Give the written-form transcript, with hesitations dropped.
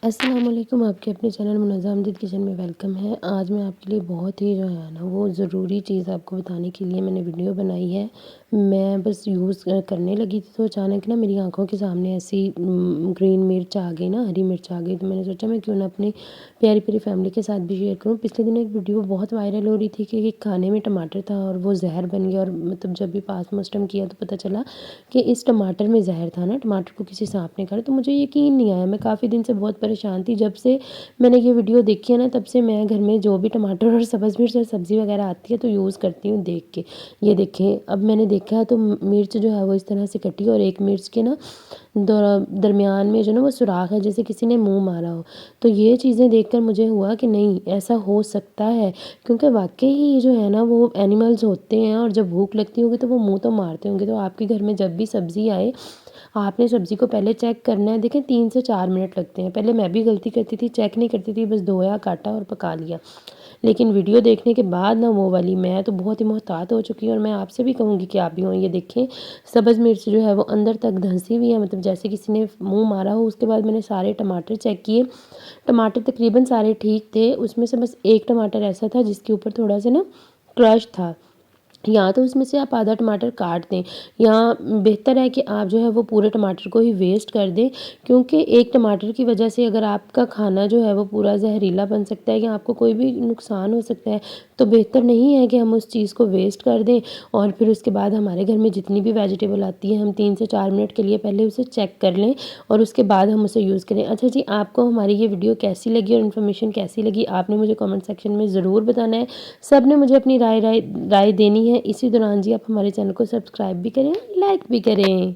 السلام علیکم، آپ کے اپنے چینل منظم آمدید کچن میں ویلکم ہے۔ آج میں آپ کے لیے بہت ہی جو ہے نا وہ ضروری چیز آپ کو بتانے کے لیے میں نے ویڈیو بنائی ہے۔ میں بس یوز کرنے لگی تھی تو اچانک نا میری آنکھوں کے سامنے ایسی گرین مرچ آ گئی نا، ہری مرچ آ گئی، تو میں نے سوچا میں کیوں نہ اپنی پیاری پیاری فیملی کے ساتھ بھی شیئر کروں۔ پچھلے دن ایک ویڈیو بہت وائرل ہو رہی تھی کہ ایک کھانے میں ٹماٹر تھا اور وہ زہر بن گیا، اور مطلب جب بھی پاس مسٹم کیا تو پتہ چلا کہ اس ٹماٹر میں زہر تھا نا، ٹماٹر کو کسی سانپ نے کھایا۔ تو مجھے یقین نہیں آیا، میں کافی دن سے بہت پریشان تھی۔ جب سے میں نے یہ ویڈیو دیکھی ہے نا، تب سے میں گھر میں جو بھی ٹماٹر اور سبز مرچ اور سبزی وغیرہ آتی ہے تو یوز کرتی ہوں دیکھ کے۔ یہ دیکھیں، اب میں نے دیکھا تو مرچ جو ہے وہ اس طرح سے کٹی، اور ایک مرچ کے نا درمیان میں جو نا وہ سوراخ ہے، جیسے کسی نے منہ مارا ہو۔ تو یہ چیزیں دیکھ کر مجھے ہوا کہ نہیں، ایسا ہو سکتا ہے، کیونکہ واقعی ہی جو ہے نا وہ اینیملز ہوتے ہیں، اور جب بھوک لگتی ہوگی تو وہ منہ تو مارتے ہوں گے۔ تو آپ کے گھر میں جب بھی سبزی آئے، آپ نے سبزی کو پہلے چیک کرنا ہے۔ دیکھیں 3 سے 4 منٹ لگتے ہیں، پہلے میں بھی غلطی کرتی تھی، چیک نہیں کرتی تھی، بس دھویا، کاٹا اور پکا لیا۔ لیکن ویڈیو دیکھنے کے بعد نا وہ والی میں تو بہت ہی محتاط ہو چکی ہوں، اور میں آپ سے بھی کہوں گی کہ آپ بھی ہوں۔ یہ دیکھیں، سبز مرچ جو ہے وہ اندر تک دھنسی ہوئی ہے، مطلب جیسے کسی نے منہ مارا ہو۔ اس کے بعد میں نے سارے ٹماٹر چیک کیے، ٹماٹر تقریباً سارے ٹھیک تھے، اس میں سے بس ایک ٹماٹر ایسا تھا جس کے اوپر تھوڑا سا نا کرش تھا۔ یا تو اس میں سے آپ آدھا ٹماٹر کاٹ دیں، یا بہتر ہے کہ آپ جو ہے وہ پورے ٹماٹر کو ہی ویسٹ کر دیں، کیونکہ ایک ٹماٹر کی وجہ سے اگر آپ کا کھانا جو ہے وہ پورا زہریلا بن سکتا ہے، یا آپ کو کوئی بھی نقصان ہو سکتا ہے۔ تو بہتر نہیں ہے کہ ہم اس چیز کو ویسٹ کر دیں، اور پھر اس کے بعد ہمارے گھر میں جتنی بھی ویجیٹیبل آتی ہے ہم 3 سے 4 منٹ کے لیے پہلے اسے چیک کر لیں، اور اس کے بعد ہم اسے یوز کریں۔ اچھا جی، آپ کو ہماری یہ ویڈیو کیسی لگی اور انفارمیشن کیسی لگی، آپ نے مجھے کامنٹ سیکشن میں ضرور بتانا ہے۔ سب نے مجھے اپنی رائے دینی ہے۔ اسی دوران جی آپ ہمارے چینل کو سبسکرائب بھی کریں، لائک بھی کریں۔